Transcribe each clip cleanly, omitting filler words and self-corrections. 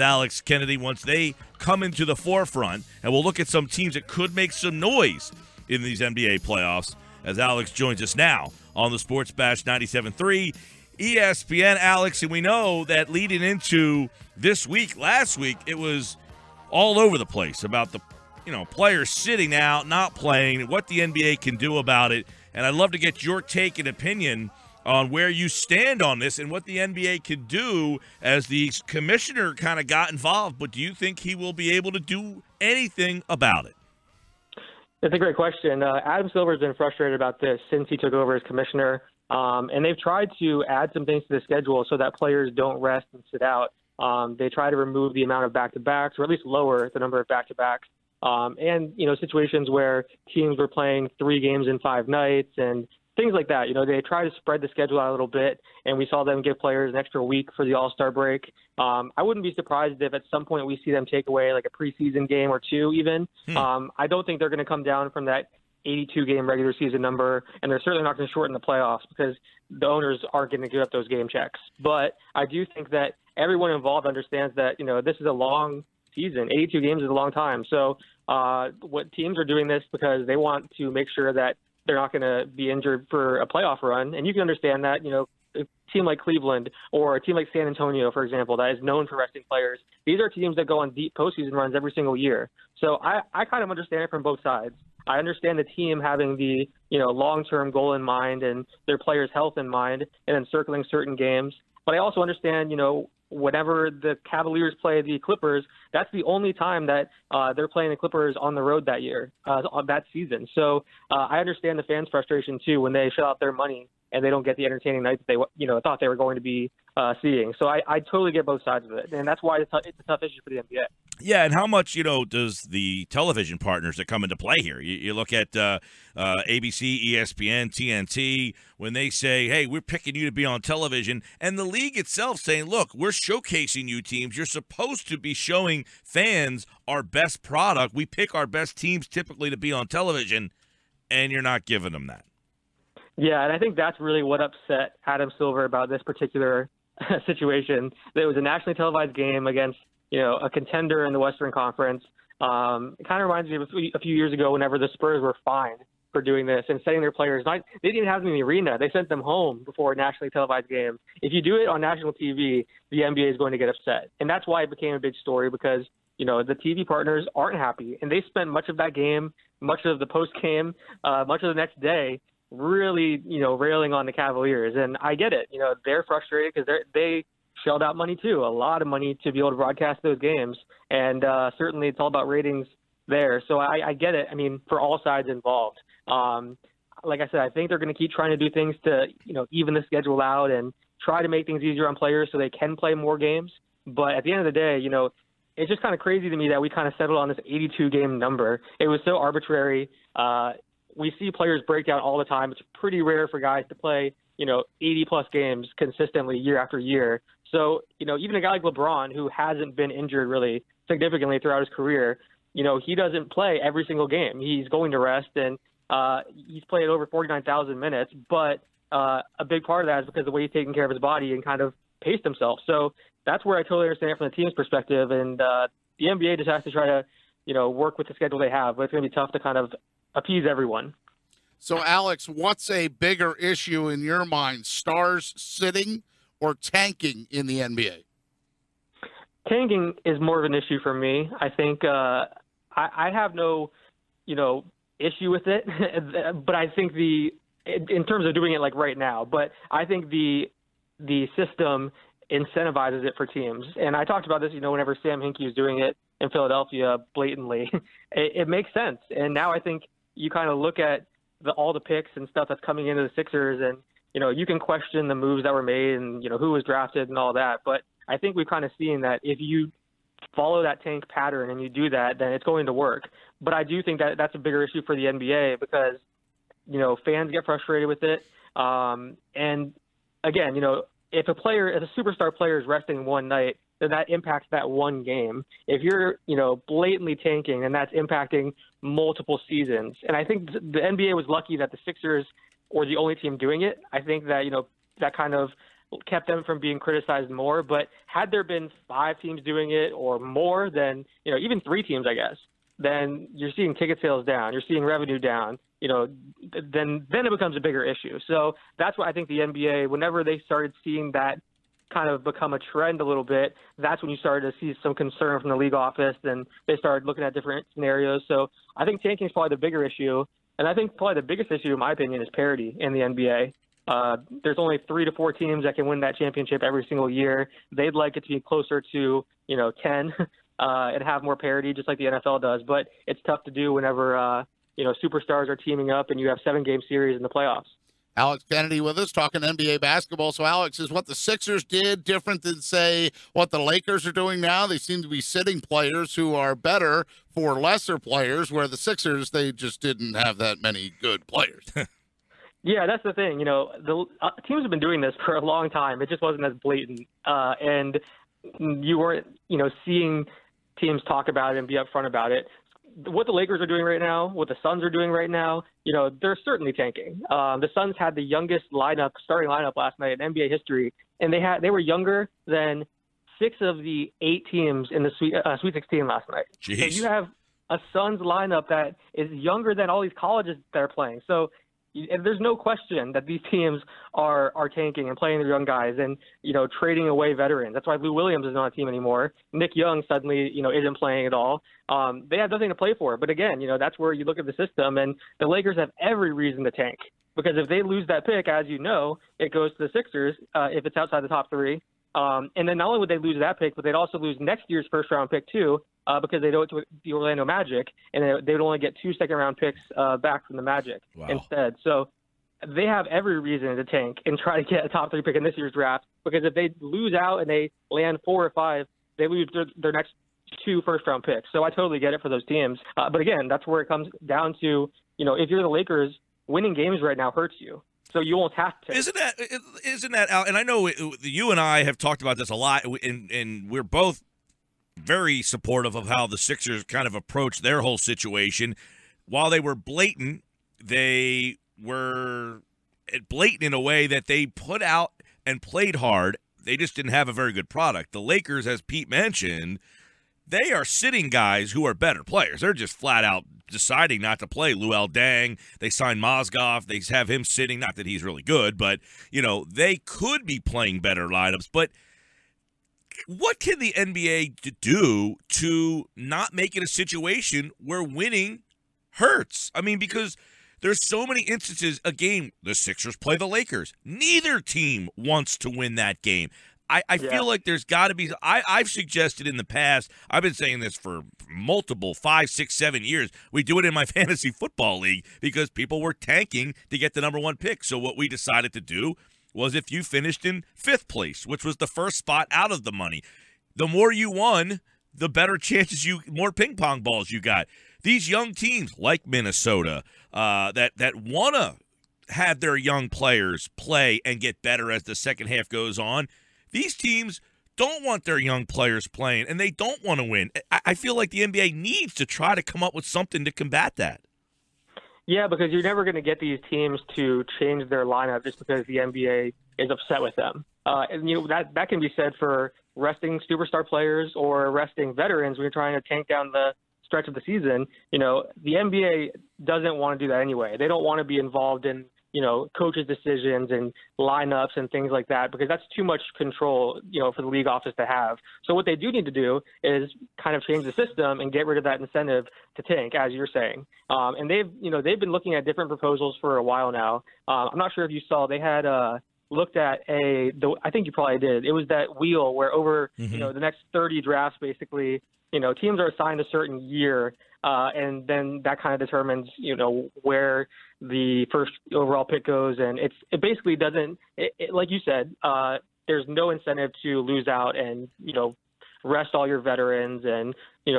Alex Kennedy once they come into the forefront, and we'll look at some teams that could make some noise in these NBA playoffs as Alex joins us now on the Sports Bash 97.3 ESPN. Alex, and we know that leading into this week, last week, it was all over the place about the players sitting out, not playing, what the NBA can do about it. And I'd love to get your take and opinion on where you stand on this and what the NBA could do, as the commissioner kind of got involved. But do you think he will be able to do anything about it? That's a great question. Adam Silver's been frustrated about this since he took over as commissioner. And they've tried to add some things to the schedule so that players don't rest and sit out. They try to remove the amount of back-to-backs, or at least lower the number of back-to-backs. And situations where teams were playing 3 games in 5 nights and things like that. They try to spread the schedule out a little bit, and we saw them give players an extra week for the All-Star break. I wouldn't be surprised if at some point we see them take away like a preseason game or 2 even. I don't think they're going to come down from that 82-game regular season number, and they're certainly not going to shorten the playoffs because the owners aren't going to give up those game checks. But I do think that everyone involved understands that, this is a long season. 82 games is a long time. So what teams are doing this because they want to make sure that they're not going to be injured for a playoff run. And you can understand that, a team like Cleveland or a team like San Antonio, for example, that is known for resting players, these are teams that go on deep postseason runs every single year. So I kind of understand it from both sides. I understand the team having the, long-term goal in mind and their players' health in mind and then circling certain games. But I also understand, whenever the Cavaliers play the Clippers, that's the only time that they're playing the Clippers on the road that year, on that season. So I understand the fans' frustration, too, when they shell out their money and they don't get the entertaining night that they thought they were going to be seeing. So I totally get both sides of it, and that's why it's a tough issue for the NBA. Yeah, and how much, does the television partners that come into play here? You look at ABC, ESPN, TNT, when they say, hey, we're picking you to be on television, and the league itself saying, look, we're showcasing you teams. You're supposed to be showing fans our best product. We pick our best teams typically to be on television, and you're not giving them that. Yeah, and I think that's really what upset Adam Silver about this particular situation. It was a nationally televised game against a contender in the Western Conference. It kind of reminds me of a few years ago whenever the Spurs were fined for doing this and setting their players. They didn't even have them in the arena. They sent them home before a nationally televised game. If you do it on national TV, the NBA is going to get upset. And that's why it became a big story because, the TV partners aren't happy. And they spent much of that game, much of the post-game, much of the next day really, railing on the Cavaliers. And I get it. They're frustrated because they shelled out money too, a lot of money to be able to broadcast those games. And certainly it's all about ratings there. So I get it. I mean, for all sides involved. Like I said, I think they're going to keep trying to do things to, even the schedule out and try to make things easier on players so they can play more games. But at the end of the day, it's just kind of crazy to me that we kind of settled on this 82-game number. It was so arbitrary. We see players break down all the time. It's pretty rare for guys to play, 80-plus games consistently year after year. So, even a guy like LeBron, who hasn't been injured really significantly throughout his career, he doesn't play every single game. He's going to rest, and he's played over 49,000 minutes. But a big part of that is because of the way he's taking care of his body and kind of paced himself. So that's where I totally understand it from the team's perspective. And the NBA just has to try to, work with the schedule they have. But it's going to be tough to kind of appease everyone. So, Alex, what's a bigger issue in your mind, stars sitting or tanking in the NBA? Tanking is more of an issue for me. I think I have no, issue with it, but I think in terms of doing it like right now, but I think the system incentivizes it for teams. And I talked about this, whenever Sam Hinkie was doing it in Philadelphia blatantly, it makes sense. And now I think you kind of look at all the picks and stuff that's coming into the Sixers, and you can question the moves that were made and who was drafted and all that. But I think we've kind of seen that if you follow that tank pattern and you do that, then it's going to work. But I do think that that's a bigger issue for the NBA because fans get frustrated with it. And again, if a superstar player is resting one night, then that impacts that one game. If you're, blatantly tanking, then that's impacting multiple seasons. And I think the NBA was lucky that the Sixers were the only team doing it. I think that, that kind of kept them from being criticized more. But had there been 5 teams doing it or more, then, even 3 teams, I guess, then you're seeing ticket sales down, you're seeing revenue down, then it becomes a bigger issue. So that's why I think the NBA, whenever they started seeing that kind of become a trend a little bit, that's when you started to see some concern from the league office, and they started looking at different scenarios. So I think tanking is probably the bigger issue. And I think probably the biggest issue, in my opinion, is parity in the NBA. There's only 3 to 4 teams that can win that championship every single year. They'd like it to be closer to, 10 and have more parity, just like the NFL does. But it's tough to do whenever, superstars are teaming up and you have 7-game series in the playoffs. Alex Kennedy with us talking NBA basketball. So, Alex, is what the Sixers did different than, say, what the Lakers are doing now? They seem to be sitting players who are better for lesser players, where the Sixers, they just didn't have that many good players. Yeah, that's the thing. The teams have been doing this for a long time. It just wasn't as blatant. And you weren't, seeing teams talk about it and be upfront about it. What the Lakers are doing right now, what the Suns are doing right now, they're certainly tanking. The Suns had the youngest starting lineup last night in NBA history, and they were younger than 6 of the 8 teams in the Sweet 16 last night. Jeez. So you have a Suns lineup that is younger than all these colleges that are playing. So there's no question that these teams are tanking and playing their young guys and, trading away veterans. That's why Lou Williams is not on a team anymore. Nick Young suddenly, isn't playing at all. They have nothing to play for. But again, that's where you look at the system, and the Lakers have every reason to tank, because if they lose that pick, as you know, it goes to the Sixers if it's outside the top 3. And then not only would they lose that pick, but they'd also lose next year's first-round pick too, because they go to the Orlando Magic, and they would only get 2 second-round picks back from the Magic instead. So they have every reason to tank and try to get a top 3 pick in this year's draft, because if they lose out and they land 4 or 5, they lose their next 2 first-round picks. So I totally get it for those teams. But again, that's where it comes down to, if you're the Lakers, winning games right now hurts you. So you won't have to. Isn't that Al? And I know you and I have talked about this a lot, and we're both very supportive of how the Sixers kind of approached their whole situation. While they were blatant, they were blatant in a way that they put out and played hard. They just didn't have a very good product. The Lakers, as Pete mentioned, they are sitting guys who are better players. They're just flat out deciding not to play Luol Deng. They signed Mozgov. They have him sitting. Not that he's really good, but, they could be playing better lineups. But what can the NBA do to not make it a situation where winning hurts? I mean, because there's so many instances, a game, the Sixers play the Lakers. Neither team wants to win that game. I feel like there's got to be – I've suggested in the past – I've been saying this for multiple 5, 6, 7 years. We do it in my fantasy football league because people were tanking to get the number 1 pick. So what we decided to do was, if you finished in 5th place, which was the first spot out of the money, the more you won, the better chances more ping pong balls you got. These young teams like Minnesota that want to have their young players play and get better as the second half goes on, these teams don't want their young players playing, and they don't want to win. I feel like the NBA needs to try to come up with something to combat that. Yeah, because you're never going to get these teams to change their lineup just because the NBA is upset with them. And that can be said for resting superstar players or resting veterans when you're trying to tank down the stretch of the season. The NBA doesn't want to do that anyway. They don't want to be involved in coaches' decisions and lineups and things like that, because that's too much control, for the league office to have. So what they do need to do is kind of change the system and get rid of that incentive to tank, as you're saying. And they've been looking at different proposals for a while now. I'm not sure if you saw, they had looked at I think you probably did. It was that wheel where over, the next 30 drafts, basically, teams are assigned a certain year, and then that kind of determines, where the first overall pick goes. And it basically doesn't, like you said, there's no incentive to lose out and, rest all your veterans and,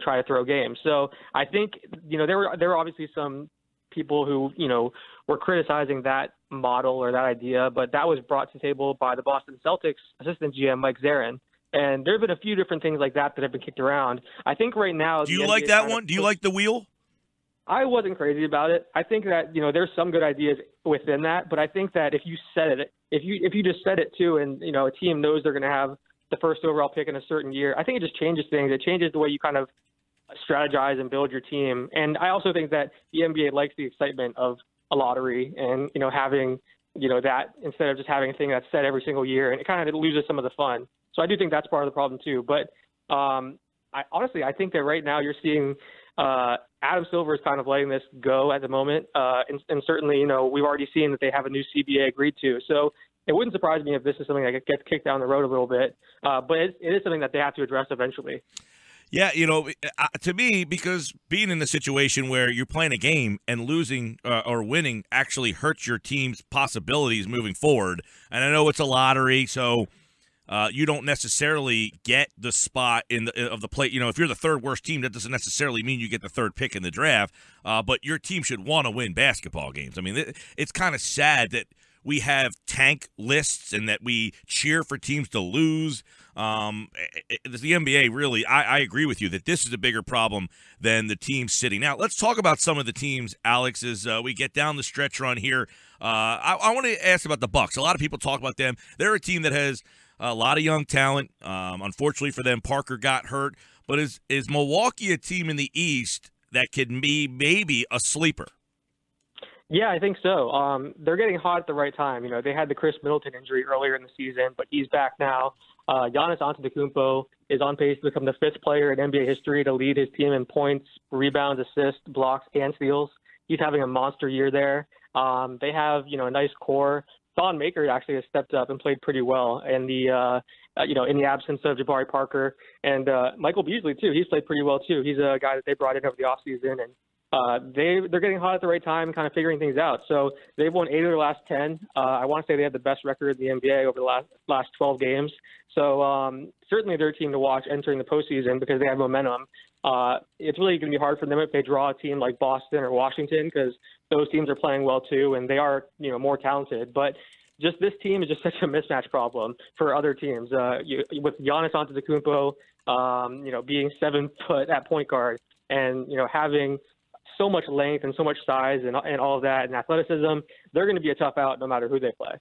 try to throw games. So I think, there were obviously some people who, were criticizing that model or that idea, but that was brought to the table by the Boston Celtics assistant GM, Mike Zarin. And there have been a few different things like that have been kicked around. I think right now. Do you like that one? Do you like the wheel? I wasn't crazy about it. I think that, there's some good ideas within that, but I think that if you set it if you just set it too, and a team knows they're going to have the first overall pick in a certain year, I think it just changes things. It changes the way you kind of strategize and build your team. And I also think that the NBA likes the excitement of a lottery and having that instead of just having a thing that's set every single year, and it kind of loses some of the fun. So I do think that's part of the problem too. But I think that right now you're seeing Adam Silver is kind of letting this go at the moment. And certainly, we've already seen that they have a new CBA agreed to. So it wouldn't surprise me if this is something that gets kicked down the road a little bit. But it is something that they have to address eventually. Yeah, to me, because being in a situation where you're playing a game and losing or winning actually hurts your team's possibilities moving forward. And I know it's a lottery, so you don't necessarily get the spot of the play. If you're the third worst team, that doesn't necessarily mean you get the third pick in the draft. But your team should want to win basketball games. I mean, it's kind of sad that we have tank lists and that we cheer for teams to lose. The NBA really, I agree with you that this is a bigger problem than the teams sitting out. Let's talk about some of the teams, Alex, as we get down the stretch run here. I want to ask about the Bucks. A lot of people talk about them. They're a team that has a lot of young talent. Unfortunately for them, Parker got hurt. But is Milwaukee a team in the East that could be maybe a sleeper? Yeah, I think so. They're getting hot at the right time. They had the Chris Middleton injury earlier in the season, but he's back now. Giannis Antetokounmpo is on pace to become the fifth player in NBA history to lead his team in points, rebounds, assists, blocks, and steals. He's having a monster year there. They have, a nice core. Thon Maker actually has stepped up and played pretty well in the in the absence of Jabari Parker, and Michael Beasley too. He's played pretty well too. He's a guy that they brought in over the offseason, and they're getting hot at the right time, kind of figuring things out. So they've won 8 of their last 10. I want to say they have the best record in the NBA over the last 12 games. So certainly they're a team to watch entering the postseason because they have momentum. It's really going to be hard for them if they draw a team like Boston or Washington because those teams are playing well too, and they are more talented. But just this team is just such a mismatch problem for other teams. With Giannis Antetokounmpo, being 7 foot at point guard, and having so much length and so much size and all of that and athleticism, they're going to be a tough out no matter who they play.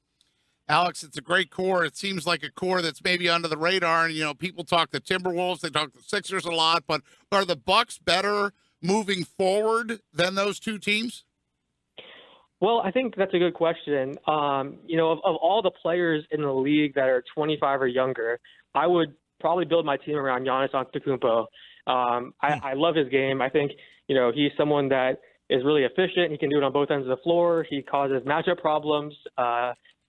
Alex, it's a great core. It seems like a core that's maybe under the radar. And, people talk the Timberwolves, they talk the Sixers a lot, but are the Bucks better moving forward than those two teams? Well, I think that's a good question. Of all the players in the league that are 25 or younger, I would probably build my team around Giannis Antetokounmpo. I love his game. I think, he's someone that is really efficient. He can do it on both ends of the floor. He causes matchup problems.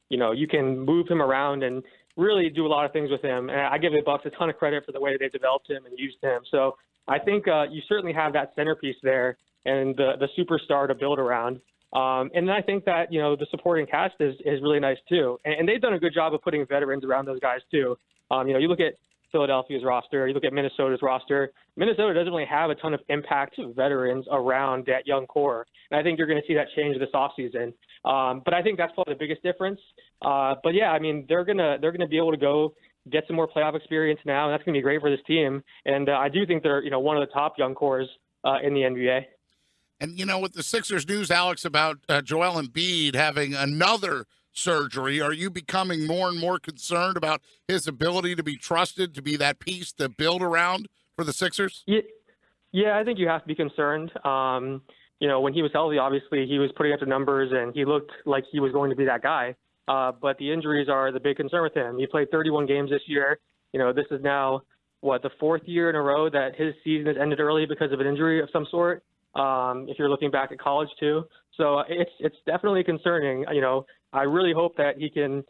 You can move him around and really do a lot of things with him. And I give the Bucks a ton of credit for the way they developed him and used him. So I think you certainly have that centerpiece there and the superstar to build around. And then I think that, the supporting cast is really nice too. And they've done a good job of putting veterans around those guys too. You look at Philadelphia's roster, you look at Minnesota's roster. Minnesota doesn't really have a ton of impact veterans around that young core. And I think you're going to see that change this offseason. But I think that's probably the biggest difference. But yeah, I mean, they're gonna be able to go get some more playoff experience now, and that's gonna be great for this team. And I do think they're one of the top young cores in the NBA. And with the Sixers news, Alex, about Joel Embiid having another surgery, are you becoming more and more concerned about his ability to be trusted to be that piece to build around for the Sixers? Yeah, I think you have to be concerned. When he was healthy, obviously he was putting up the numbers and he looked like he was going to be that guy. But the injuries are the big concern with him. He played 31 games this year. This is now the 4th year in a row that his season has ended early because of an injury of some sort. If you're looking back at college too. So it's definitely concerning. I really hope that he can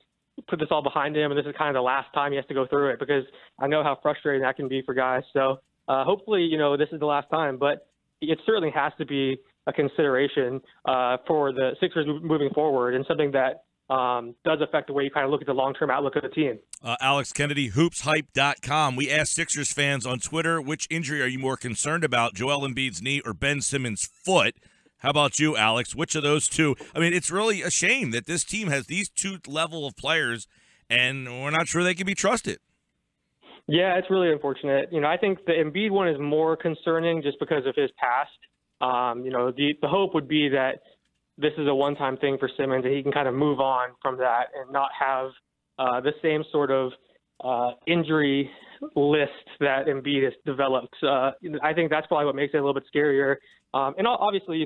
put this all behind him and this is kind of the last time he has to go through it because I know how frustrating that can be for guys. So hopefully, this is the last time, but it certainly has to be a consideration for the Sixers moving forward and something that does affect the way you kind of look at the long-term outlook of the team. Alex Kennedy, hoopshype.com. We asked Sixers fans on Twitter, which injury are you more concerned about, Joel Embiid's knee or Ben Simmons' foot? How about you, Alex? Which of those two? I mean, it's really a shame that this team has these two level of players, and we're not sure they can be trusted. Yeah, it's really unfortunate. I think the Embiid one is more concerning just because of his past. The hope would be that this is a one-time thing for Simmons, and he can kind of move on from that and not have the same sort of injury list that Embiid has developed. I think that's probably what makes it a little bit scarier. And obviously,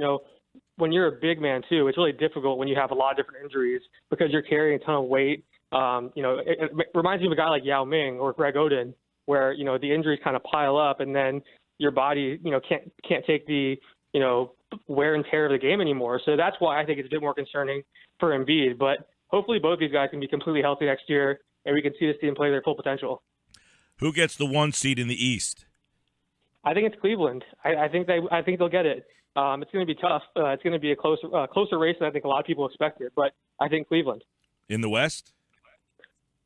when you're a big man too, it's really difficult when you have a lot of different injuries because you're carrying a ton of weight. It reminds me of a guy like Yao Ming or Greg Oden, where the injuries kind of pile up, and then your body can't take the wear and tear of the game anymore. So that's why I think it's a bit more concerning for Embiid. But hopefully both these guys can be completely healthy next year, and we can see this team play their full potential. Who gets the 1 seed in the East? I think it's Cleveland. I think they'll get it. It's going to be tough. It's going to be a closer race than I think a lot of people expected. But I think Cleveland. In the West?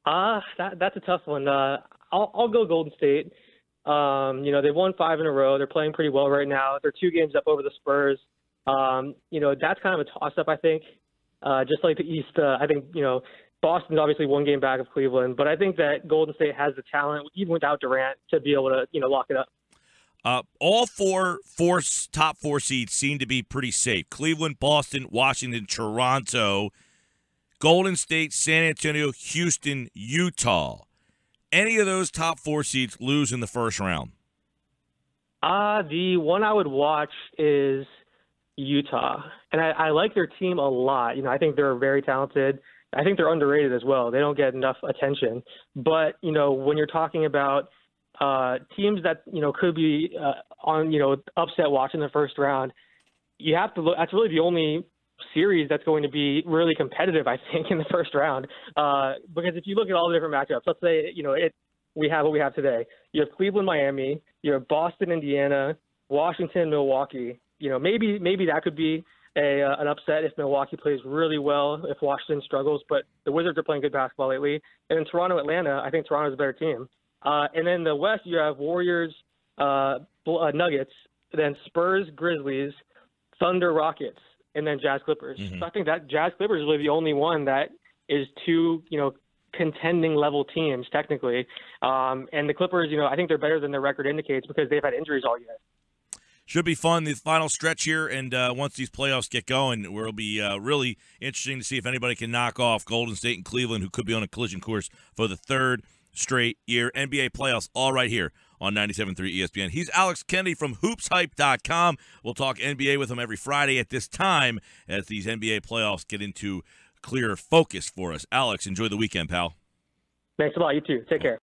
That's a tough one. I'll go Golden State. They've won 5 in a row. They're playing pretty well right now. They're 2 games up over the Spurs. That's kind of a toss-up, I think. Just like the East, I think, Boston's obviously 1 game back of Cleveland, but I think that Golden State has the talent, even without Durant, to be able to, lock it up. All four top 4 seeds seem to be pretty safe. Cleveland, Boston, Washington, Toronto, Golden State, San Antonio, Houston, Utah. Any of those top 4 seeds lose in the first round? The one I would watch is Utah. And I like their team a lot. I think they're very talented. I think they're underrated as well. They don't get enough attention. But, when you're talking about teams that, could be on, upset watch in the first round, you have to look. That's really the only series that's going to be really competitive, I think, in the first round. Because if you look at all the different matchups, let's say, we have what we have today. You have Cleveland, Miami. You have Boston, Indiana, Washington, Milwaukee. Maybe that could be an upset if Milwaukee plays really well, if Washington struggles. But the Wizards are playing good basketball lately. And in Toronto, Atlanta, I think Toronto's a better team. And then the West, you have Warriors, Nuggets, then Spurs, Grizzlies, Thunder, Rockets, and then Jazz, Clippers. Mm-hmm. So I think that Jazz, Clippers is really the only one that is 2, contending level teams technically. And the Clippers, I think they're better than their record indicates because they've had injuries all year. Should be fun, the final stretch here, and once these playoffs get going, it'll be really interesting to see if anybody can knock off Golden State and Cleveland, who could be on a collision course for the 3rd straight year. NBA playoffs all right here on 97.3 ESPN. He's Alex Kennedy from HoopsHype.com. We'll talk NBA with him every Friday at this time as these NBA playoffs get into clearer focus for us. Alex, enjoy the weekend, pal. Thanks a lot. You too. Take care.